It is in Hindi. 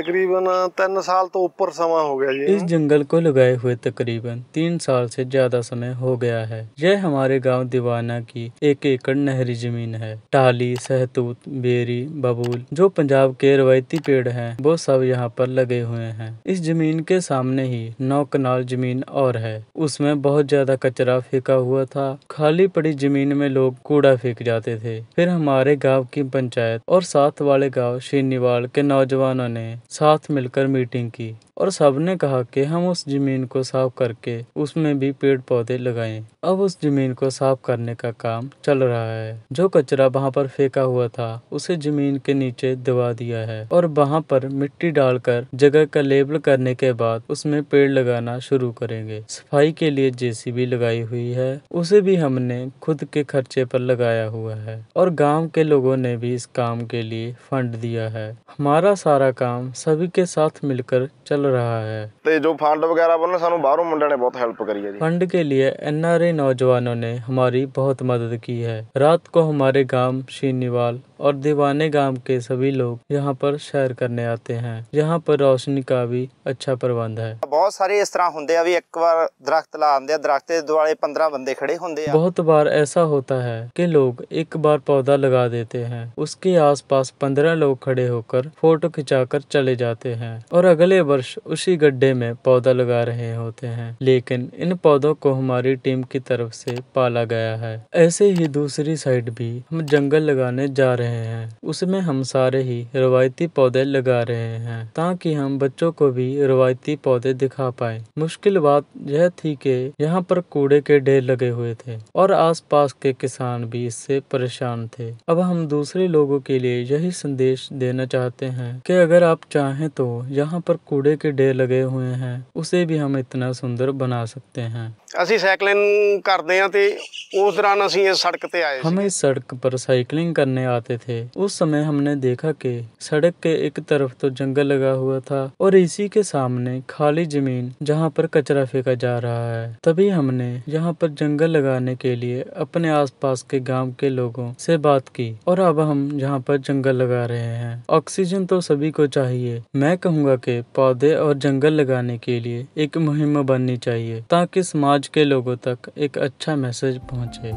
तकरीबन 3 साल तो ऊपर समय हो गया जी। इस जंगल को लगाए हुए तकरीबन 3 साल से ज्यादा समय हो गया है। यह हमारे गांव दीवाना की 1 एकड़ नहरी जमीन है। टाली, सहतूत, बेरी, बबूल जो पंजाब के रवायती पेड़ हैं, वो सब यहाँ पर लगे हुए हैं। इस जमीन के सामने ही 9 कनाल जमीन और है। उसमें बहुत ज्यादा कचरा फेंका हुआ था। खाली पड़ी जमीन में लोग कूड़ा फेंक जाते थे। फिर हमारे गाँव की पंचायत और साथ वाले गाँव शीनीवाल के नौजवानों ने साथ मिलकर मीटिंग की और सबने कहा कि हम उस जमीन को साफ करके उसमें भी पेड़ पौधे लगाएं। अब उस जमीन को साफ करने का काम चल रहा है। जो कचरा वहाँ पर फेंका हुआ था उसे जमीन के नीचे दबा दिया है और वहाँ पर मिट्टी डालकर जगह का लेबल करने के बाद उसमें पेड़ लगाना शुरू करेंगे। सफाई के लिए जेसीबी लगाई हुई है, उसे भी हमने खुद के खर्चे पर लगाया हुआ है और गाँव के लोगों ने भी इस काम के लिए फंड दिया है। हमारा सारा काम सभी के साथ मिलकर चल रहा है। ਤੇ ਜੋ ਫੰਡ ਵਗੈਰਾ ਵੱਲੋਂ ਸਾਨੂੰ ਬਾਹਰੋਂ ਮੁੰਡਿਆਂ ने बहुत हेल्प करी है जी। फंड के लिए एनआरआई नौजवानों ने हमारी बहुत मदद की है। रात को हमारे गांव शीनीवाल और दीवाने गांव के सभी लोग यहाँ पर सैर करने आते हैं। यहाँ पर रोशनी का भी अच्छा प्रबंध है। बहुत सारे इस तरह होंगे अभी एक बार दरख्त ला आंदे, दरख्त के दुआले 15 बंदे खड़े होंगे। बहुत बार ऐसा होता है कि लोग एक बार पौधा लगा देते हैं, उसके आसपास 15 लोग खड़े होकर फोटो खिंचाकर चले जाते हैं और अगले वर्ष उसी गड्ढे में पौधा लगा रहे होते हैं। लेकिन इन पौधों को हमारी टीम की तरफ से पाला गया है। ऐसे ही दूसरी साइड भी हम जंगल लगाने जा रहे हैं, उसमें हम सारे ही रवायती पौधे लगा रहे हैं ताकि हम बच्चों को भी रवायती पौधे दिखा पाए। मुश्किल बात यह थी कि यहाँ पर कूड़े के ढेर लगे हुए थे और आसपास के किसान भी इससे परेशान थे। अब हम दूसरे लोगों के लिए यही संदेश देना चाहते हैं कि अगर आप चाहें तो यहाँ पर कूड़े के ढेर लगे हुए हैं, उसे भी हम इतना सुंदर बना सकते हैं। ਅਸੀਂ ਸਾਈਕਲਿੰਗ ਕਰਦੇ ਆਂ ਤੇ उस दौरान ਅਸੀਂ इस सड़क पे आए। हम इस सड़क पर साइकिलिंग करने आते थे। उस समय हमने देखा कि सड़क के एक तरफ तो जंगल लगा हुआ था और इसी के सामने खाली जमीन जहाँ पर कचरा फेंका जा रहा है। तभी हमने यहाँ पर जंगल लगाने के लिए अपने आसपास के गांव के लोगों से बात की और अब हम यहाँ पर जंगल लगा रहे हैं। ऑक्सीजन तो सभी को चाहिए। मैं कहूँगा कि पौधे और जंगल लगाने के लिए एक मुहिम बननी चाहिए ताकि समाज के लोगों तक एक अच्छा मैसेज पहुँचे।